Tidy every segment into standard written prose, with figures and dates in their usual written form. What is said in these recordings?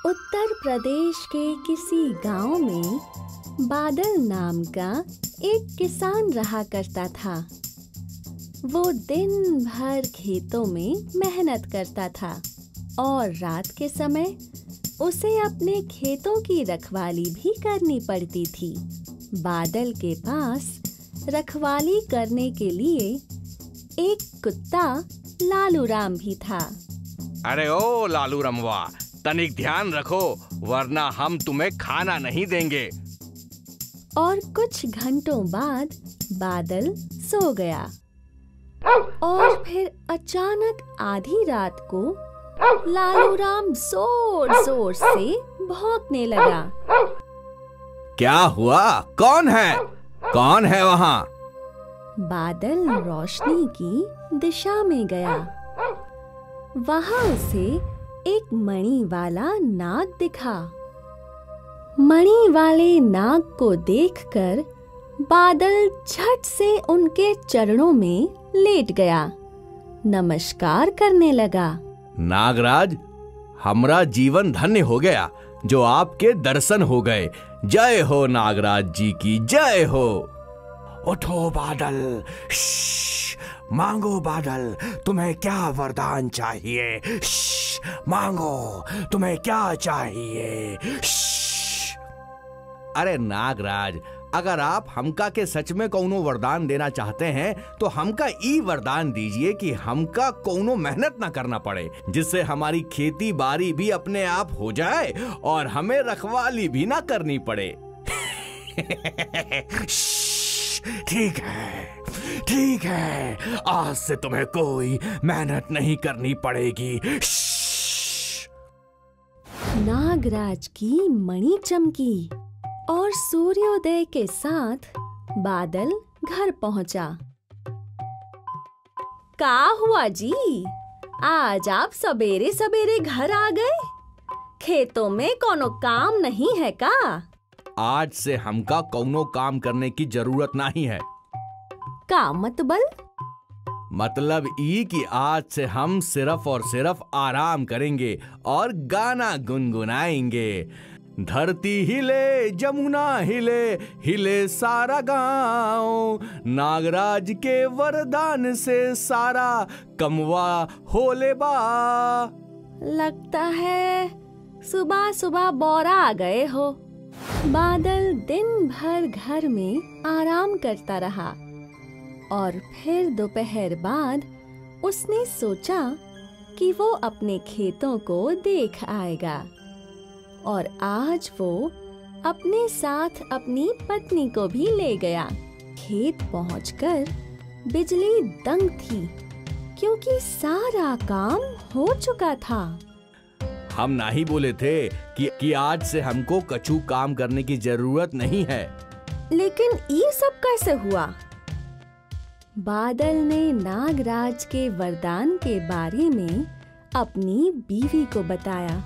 उत्तर प्रदेश के किसी गांव में बादल नाम का एक किसान रहा करता था। वो दिन भर खेतों में मेहनत करता था और रात के समय उसे अपने खेतों की रखवाली भी करनी पड़ती थी। बादल के पास रखवाली करने के लिए एक कुत्ता लालू राम भी था। अरे ओ लालू रमवा, तनिक ध्यान रखो वरना हम तुम्हें खाना नहीं देंगे। और कुछ घंटों बाद बादल सो गया और फिर अचानक आधी रात को लालू राम जोर जोर से भौंकने लगा। क्या हुआ? कौन है? कौन है वहाँ? बादल रोशनी की दिशा में गया। वहाँ उसे एक मणि वाला नाग दिखा। मणि वाले नाग को देखकर बादल झट से उनके चरणों में लेट गया, नमस्कार करने लगा। नागराज, हमरा जीवन धन्य हो गया जो आपके दर्शन हो गए। जय हो नागराज जी की जय हो। उठो बादल, मांगो बादल, तुम्हें क्या वरदान चाहिए? मांगो, तुम्हें क्या चाहिए? अरे नागराज, अगर आप हमका के सच में कौनो वरदान देना चाहते हैं तो हमका ई वरदान दीजिए कि हमका कौनो मेहनत ना करना पड़े, जिससे हमारी खेती बाड़ी भी अपने आप हो जाए और हमें रखवाली भी ना करनी पड़े। ठीक है, ठीक है, आज से तुम्हें कोई मेहनत नहीं करनी पड़ेगी। नागराज की मणि चमकी और सूर्योदय के साथ बादल घर पहुंचा। का हुआ जी, आज आप सवेरे सवेरे घर आ गए? खेतों में कोनो काम नहीं है का? आज से हमका कौनो काम करने की जरूरत नहीं है। का मतलब ई कि आज से हम सिर्फ और सिर्फ आराम करेंगे और गाना गुनगुनाएंगे। धरती हिले, जमुना हिले, हिले सारा गांव, नागराज के वरदान से सारा कमवा होले बा। लगता है सुबह सुबह बौरा आ गए हो। बादल दिन भर घर में आराम करता रहा और फिर दोपहर बाद उसने सोचा कि वो अपने खेतों को देख आएगा। और आज वो अपने साथ अपनी पत्नी को भी ले गया। खेत पहुंचकर बिजली दंग थी क्योंकि सारा काम हो चुका था। हम नहीं बोले थे कि आज से हमको कछु काम करने की जरूरत नहीं है। लेकिन ये सब कैसे हुआ? बादल ने नागराज के वरदान के बारे में अपनी बीवी को बताया।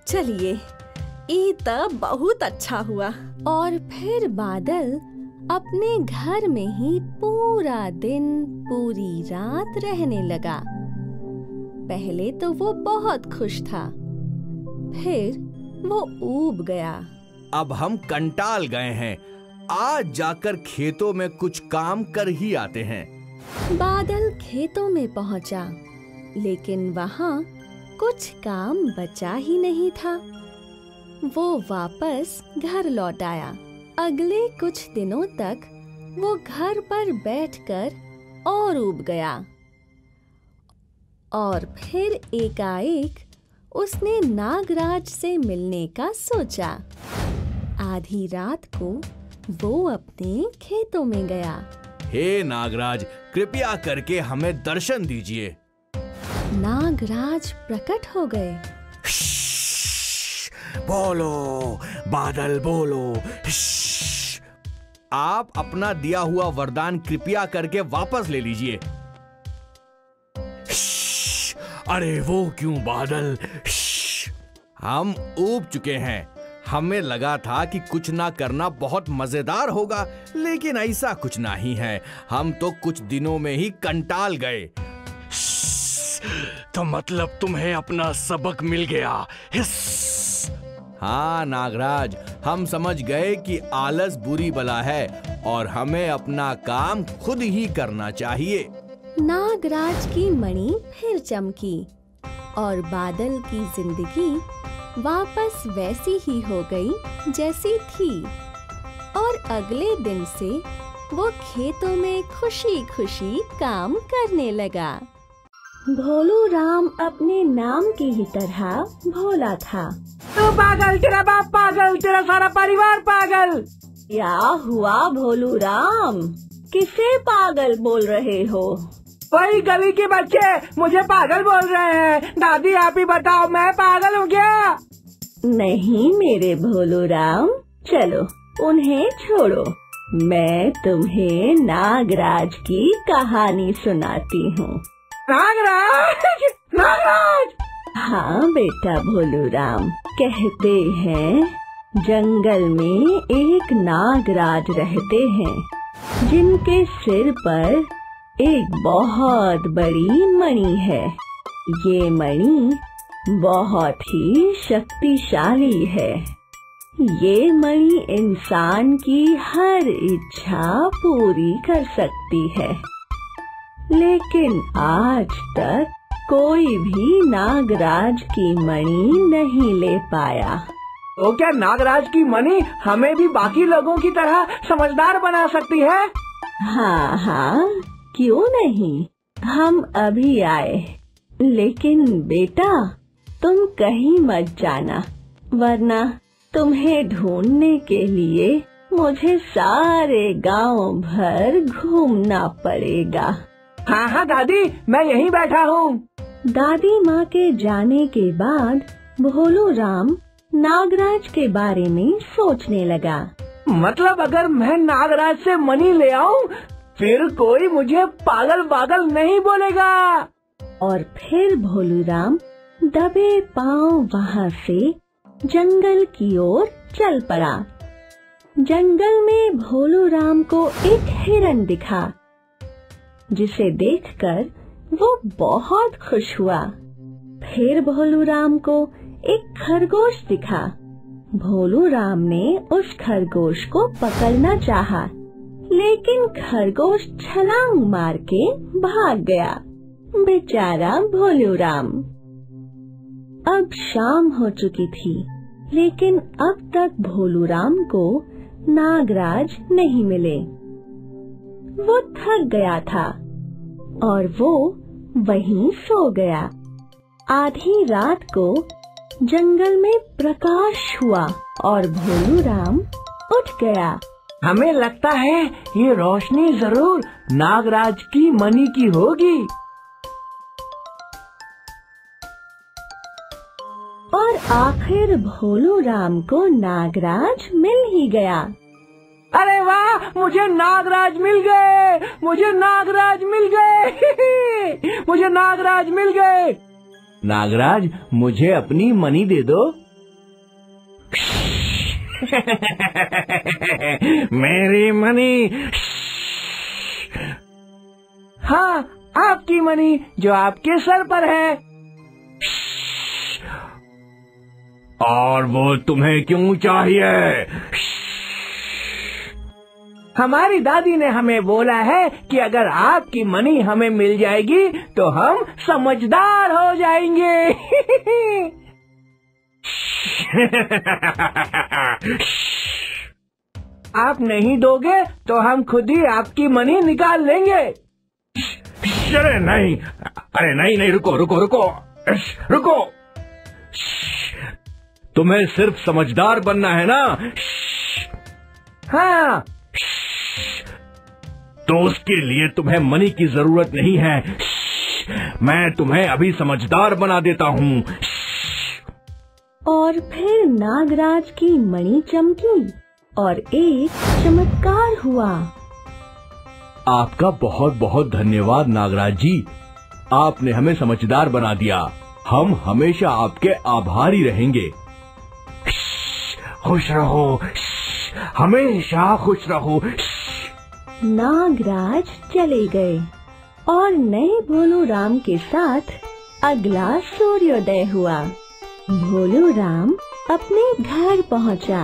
चलिए, ये तो बहुत अच्छा हुआ। और फिर बादल अपने घर में ही पूरा दिन पूरी रात रहने लगा। पहले तो वो बहुत खुश था, फिर वो ऊब गया। अब हम कंटाल गए हैं, आज जाकर खेतों में कुछ काम कर ही आते हैं। बादल खेतों में पहुंचा, लेकिन वहाँ कुछ काम बचा ही नहीं था। वो वापस घर लौट आया। अगले कुछ दिनों तक वो घर पर बैठकर और ऊब गया। और फिर एकाएक उसने नागराज से मिलने का सोचा। आधी रात को वो अपने खेतों में गया। हे नागराज, कृपया करके हमें दर्शन दीजिए। नागराज प्रकट हो गए। बोलो बादल, बोलो। आप अपना दिया हुआ वरदान कृपया करके वापस ले लीजिए। अरे वो क्यों बादल? हम ऊब चुके हैं। हमें लगा था कि कुछ ना करना बहुत मजेदार होगा, लेकिन ऐसा कुछ नहीं है। हम तो कुछ दिनों में ही कंटाल गए। तो मतलब तुम्हें अपना सबक मिल गया। हिस। हाँ नागराज, हम समझ गए कि आलस बुरी बला है और हमें अपना काम खुद ही करना चाहिए। नागराज की मणि फिर चमकी और बादल की जिंदगी वापस वैसी ही हो गई जैसी थी। और अगले दिन से वो खेतों में खुशी खुशी काम करने लगा। भोलू राम अपने नाम की ही तरह भोला था। तू पागल, तेरा बाप पागल, तेरा सारा परिवार पागल। क्या हुआ भोलू राम, किसे पागल बोल रहे हो? वही गली के बच्चे मुझे पागल बोल रहे हैं। दादी आप ही बताओ, मैं पागल हूँ क्या? नहीं मेरे भोलू राम, चलो उन्हें छोड़ो, मैं तुम्हें नागराज की कहानी सुनाती हूँ। नागराज, नागराज। हाँ बेटा भोलू राम, कहते हैं जंगल में एक नागराज रहते हैं जिनके सिर पर एक बहुत बड़ी मणि है। ये मणि बहुत ही शक्तिशाली है। ये मणि इंसान की हर इच्छा पूरी कर सकती है, लेकिन आज तक कोई भी नागराज की मणि नहीं ले पाया। तो क्या नागराज की मणि हमें भी बाकी लोगों की तरह समझदार बना सकती है? हाँ हाँ, क्यों नहीं, हम अभी आए। लेकिन बेटा तुम कहीं मत जाना, वरना तुम्हें ढूंढने के लिए मुझे सारे गांव भर घूमना पड़ेगा। हाँ हाँ दादी, मैं यहीं बैठा हूँ। दादी माँ के जाने के बाद भोलू राम नागराज के बारे में सोचने लगा। मतलब अगर मैं नागराज से मणि ले आऊं, फिर कोई मुझे पागल पागल नहीं बोलेगा। और फिर भोलू राम दबे पांव वहाँ से जंगल की ओर चल पड़ा। जंगल में भोलू राम को एक हिरन दिखा, जिसे देखकर वो बहुत खुश हुआ। फिर भोलू राम को एक खरगोश दिखा। भोलू राम ने उस खरगोश को पकड़ना चाहा, लेकिन खरगोश छलांग मार के भाग गया। बेचारा भोलू राम। अब शाम हो चुकी थी, लेकिन अब तक भोलू राम को नागराज नहीं मिले। वो थक गया था और वो वहीं सो गया। आधी रात को जंगल में प्रकाश हुआ और भोलू राम उठ गया। हमें लगता है ये रोशनी जरूर नागराज की मणि की होगी। और आखिर भोलू राम को नागराज मिल ही गया। अरे वाह, मुझे नागराज मिल गए, मुझे नागराज मिल गए, मुझे नागराज मिल गए। नागराज, मुझे अपनी मणि दे दो। मेरी मणि। हाँ, आपकी मणि जो आपके सर पर है। और वो तुम्हें क्यों चाहिए? हमारी दादी ने हमें बोला है कि अगर आपकी मणि हमें मिल जाएगी तो हम समझदार हो जाएंगे। आप नहीं दोगे तो हम खुद ही आपकी मणि निकाल लेंगे। अरे नहीं, अरे नहीं नहीं, रुको रुको रुको रुको। तुम्हें सिर्फ समझदार बनना है ना? हाँ। तो उसके लिए तुम्हें मणि की जरूरत नहीं है। मैं तुम्हें अभी समझदार बना देता हूँ। और फिर नागराज की मणि चमकी और एक चमत्कार हुआ। आपका बहुत बहुत धन्यवाद नागराज जी, आपने हमें समझदार बना दिया। हम हमेशा आपके आभारी रहेंगे। खुश रहो, हमेशा खुश रहो। नागराज चले गए और नए भोलू राम के साथ अगला सूर्योदय हुआ। भोलू राम अपने घर पहुंचा।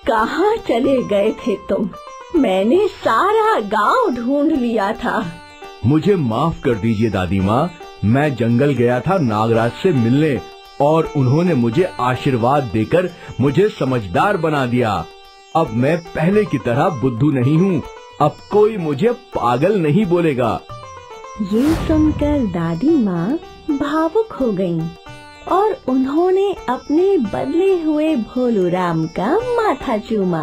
कहाँ चले गए थे तुम? मैंने सारा गांव ढूंढ लिया था। मुझे माफ कर दीजिए दादी माँ, मैं जंगल गया था नागराज से मिलने और उन्होंने मुझे आशीर्वाद देकर मुझे समझदार बना दिया। अब मैं पहले की तरह बुद्धू नहीं हूँ। अब कोई मुझे पागल नहीं बोलेगा। ये सुनकर दादी माँ भावुक हो गईं और उन्होंने अपने बदले हुए भोलू राम का माथा चूमा।